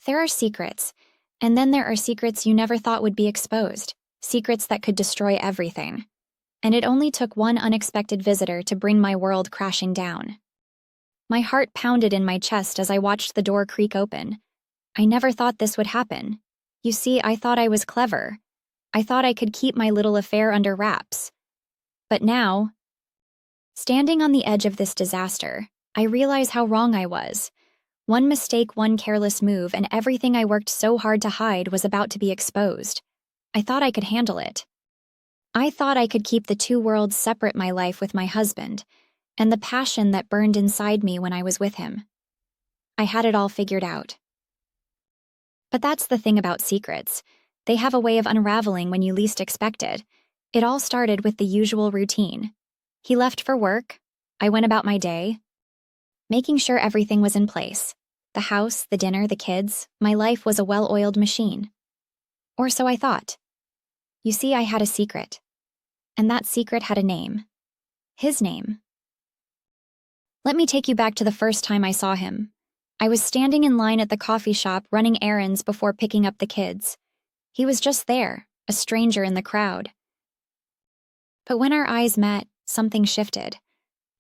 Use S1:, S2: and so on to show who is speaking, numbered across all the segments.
S1: There are secrets, and then there are secrets you never thought would be exposed, secrets that could destroy everything. And it only took one unexpected visitor to bring my world crashing down. My heart pounded in my chest as I watched the door creak open. I never thought this would happen. You see, I thought I was clever. I thought I could keep my little affair under wraps. But now, standing on the edge of this disaster, I realize how wrong I was. One mistake, one careless move, and everything I worked so hard to hide was about to be exposed. I thought I could handle it. I thought I could keep the two worlds separate, my life with my husband, and the passion that burned inside me when I was with him. I had it all figured out. But that's the thing about secrets. They have a way of unraveling when you least expect it. It all started with the usual routine. He left for work. I went about my day, making sure everything was in place. The house, the dinner, the kids. My life was a well-oiled machine. Or so I thought. You see, I had a secret. And that secret had a name. His name. Let me take you back to the first time I saw him. I was standing in line at the coffee shop running errands before picking up the kids. He was just there, a stranger in the crowd. But when our eyes met, something shifted.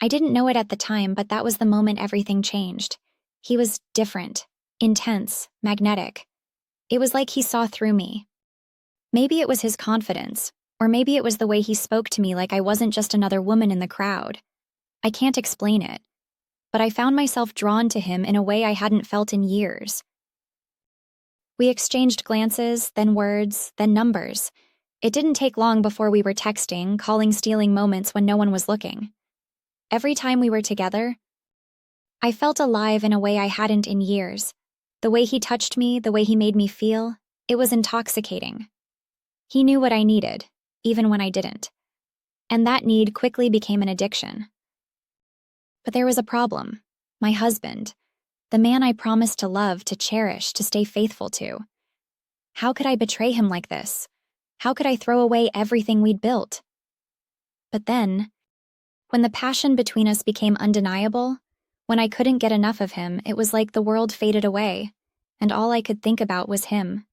S1: I didn't know it at the time, but that was the moment everything changed. He was different, intense, magnetic. It was like he saw through me. Maybe it was his confidence, or maybe it was the way he spoke to me like I wasn't just another woman in the crowd. I can't explain it, but I found myself drawn to him in a way I hadn't felt in years. We exchanged glances, then words, then numbers. It didn't take long before we were texting, calling, stealing moments when no one was looking. Every time we were together, I felt alive in a way I hadn't in years. The way he touched me, the way he made me feel, it was intoxicating. He knew what I needed, even when I didn't. And that need quickly became an addiction. But there was a problem. My husband, the man I promised to love, to cherish, to stay faithful to. How could I betray him like this? How could I throw away everything we'd built? But then, when the passion between us became undeniable, when I couldn't get enough of him, it was like the world faded away, and all I could think about was him.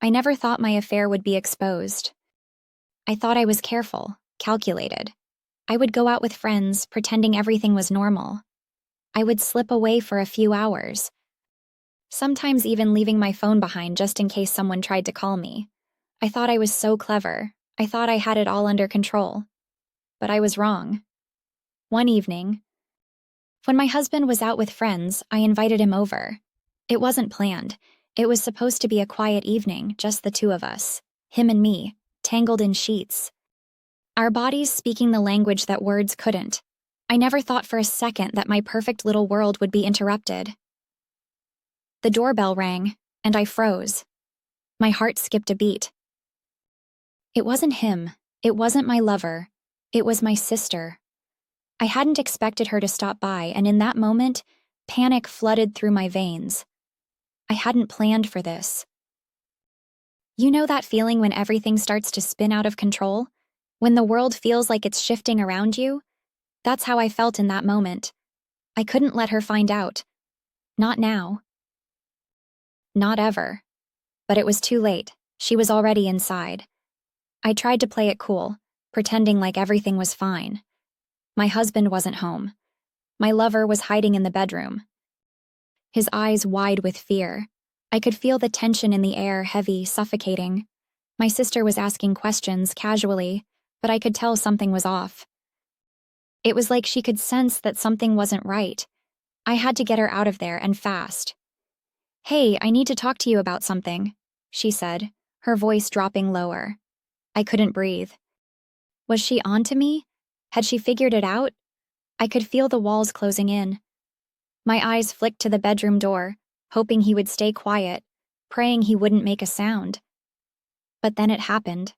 S1: I never thought my affair would be exposed. I thought I was careful, calculated. I would go out with friends, pretending everything was normal. I would slip away for a few hours, sometimes even leaving my phone behind just in case someone tried to call me. I thought I was so clever. I thought I had it all under control. But I was wrong. One evening, when my husband was out with friends, I invited him over. It wasn't planned. It was supposed to be a quiet evening, just the two of us, him and me, tangled in sheets. Our bodies speaking the language that words couldn't. I never thought for a second that my perfect little world would be interrupted. The doorbell rang, and I froze. My heart skipped a beat. It wasn't him. It wasn't my lover. It was my sister. I hadn't expected her to stop by, and in that moment, panic flooded through my veins. I hadn't planned for this. You know that feeling when everything starts to spin out of control? When the world feels like it's shifting around you? That's how I felt in that moment. I couldn't let her find out. Not now. Not ever. But it was too late. She was already inside. I tried to play it cool, pretending like everything was fine. My husband wasn't home. My lover was hiding in the bedroom, his eyes wide with fear. I could feel the tension in the air, heavy, suffocating. My sister was asking questions casually, but I could tell something was off. It was like she could sense that something wasn't right. I had to get her out of there, and fast. "Hey, I need to talk to you about something," she said, her voice dropping lower. I couldn't breathe. Was she on to me? Had she figured it out? I could feel the walls closing in. My eyes flicked to the bedroom door, hoping he would stay quiet, praying he wouldn't make a sound. But then it happened.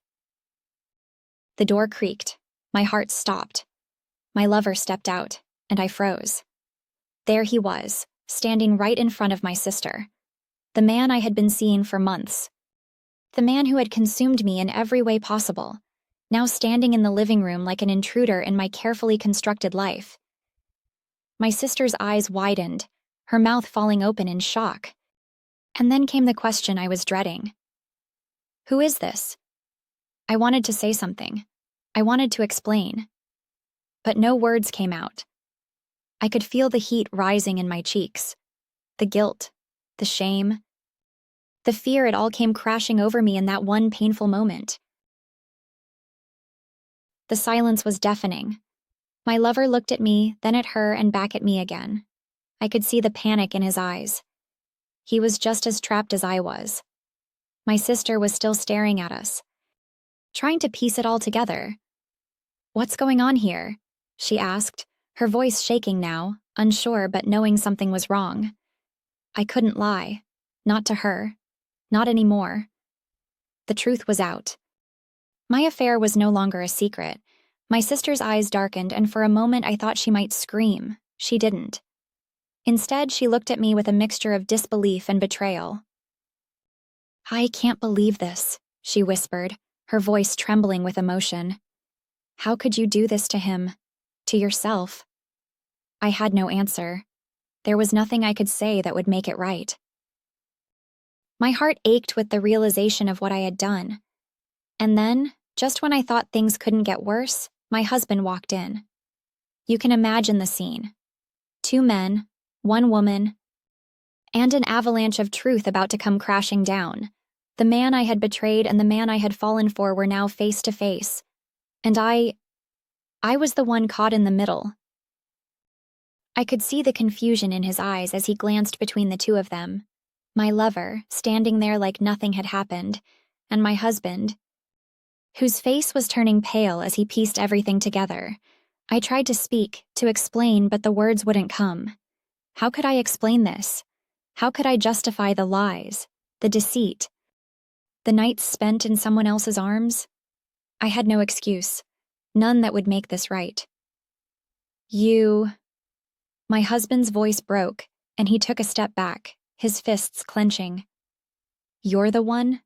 S1: The door creaked. My heart stopped. My lover stepped out, and I froze. There he was, standing right in front of my sister. The man I had been seeing for months. The man who had consumed me in every way possible, now standing in the living room like an intruder in my carefully constructed life. My sister's eyes widened, her mouth falling open in shock. And then came the question I was dreading. Who is this? I wanted to say something. I wanted to explain. But no words came out. I could feel the heat rising in my cheeks. The guilt, the shame, the fear, it all came crashing over me in that one painful moment. The silence was deafening. My lover looked at me, then at her, and back at me again. I could see the panic in his eyes. He was just as trapped as I was. My sister was still staring at us, trying to piece it all together. "What's going on here?" she asked, her voice shaking now, unsure but knowing something was wrong. I couldn't lie. Not to her. Not anymore. The truth was out. My affair was no longer a secret. My sister's eyes darkened, and for a moment I thought she might scream. She didn't. Instead, she looked at me with a mixture of disbelief and betrayal. "I can't believe this," she whispered, her voice trembling with emotion. "How could you do this to him? To yourself?" I had no answer. There was nothing I could say that would make it right. My heart ached with the realization of what I had done. And then, just when I thought things couldn't get worse, my husband walked in. You can imagine the scene. 2 men, 1 woman, and an avalanche of truth about to come crashing down. The man I had betrayed and the man I had fallen for were now face to face. And I was the one caught in the middle. I could see the confusion in his eyes as he glanced between the two of them. My lover, standing there like nothing had happened, and my husband, whose face was turning pale as he pieced everything together. I tried to speak, to explain, but the words wouldn't come. How could I explain this? How could I justify the lies, the deceit, the nights spent in someone else's arms? I had no excuse, none that would make this right. My husband's voice broke, and he took a step back, his fists clenching. "You're the one?"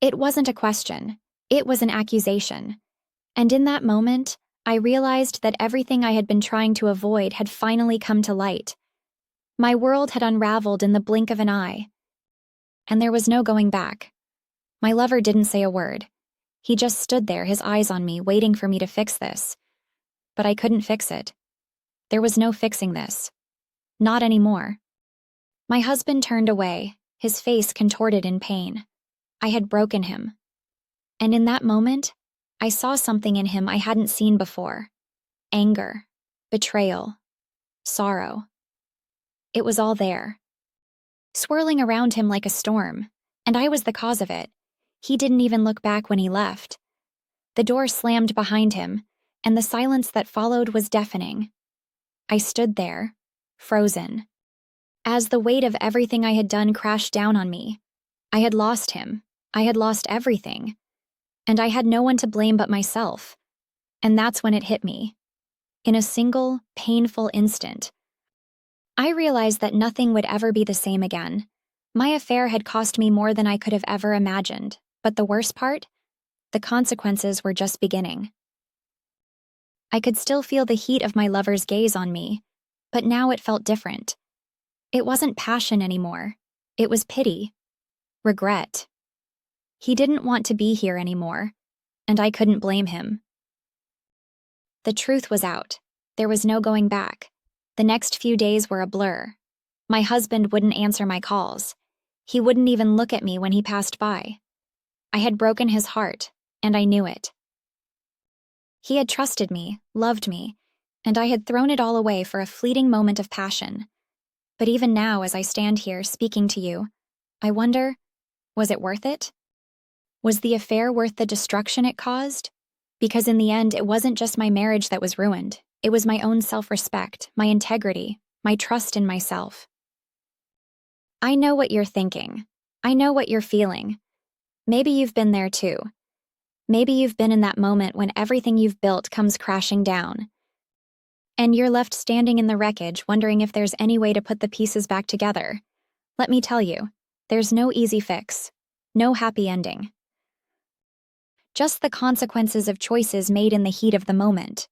S1: It wasn't a question. It was an accusation. And in that moment, I realized that everything I had been trying to avoid had finally come to light. My world had unraveled in the blink of an eye. And there was no going back. My lover didn't say a word. He just stood there, his eyes on me, waiting for me to fix this. But I couldn't fix it. There was no fixing this. Not anymore. My husband turned away, his face contorted in pain. I had broken him. And in that moment, I saw something in him I hadn't seen before. Anger, betrayal, sorrow. It was all there, swirling around him like a storm, and I was the cause of it. He didn't even look back when he left. The door slammed behind him, and the silence that followed was deafening. I stood there, frozen, as the weight of everything I had done crashed down on me. I had lost him. I had lost everything. And I had no one to blame but myself. And that's when it hit me. In a single, painful instant, I realized that nothing would ever be the same again. My affair had cost me more than I could have ever imagined, but the worst part? The consequences were just beginning. I could still feel the heat of my lover's gaze on me, but now it felt different. It wasn't passion anymore. It was pity, regret. He didn't want to be here anymore, and I couldn't blame him. The truth was out. There was no going back. The next few days were a blur. My husband wouldn't answer my calls. He wouldn't even look at me when he passed by. I had broken his heart, and I knew it. He had trusted me, loved me, and I had thrown it all away for a fleeting moment of passion. But even now, as I stand here speaking to you, I wonder, was it worth it? Was the affair worth the destruction it caused? Because in the end, it wasn't just my marriage that was ruined. It was my own self-respect, my integrity, my trust in myself. I know what you're thinking. I know what you're feeling. Maybe you've been there too. Maybe you've been in that moment when everything you've built comes crashing down. And you're left standing in the wreckage wondering if there's any way to put the pieces back together. Let me tell you, there's no easy fix, no happy ending. Just the consequences of choices made in the heat of the moment.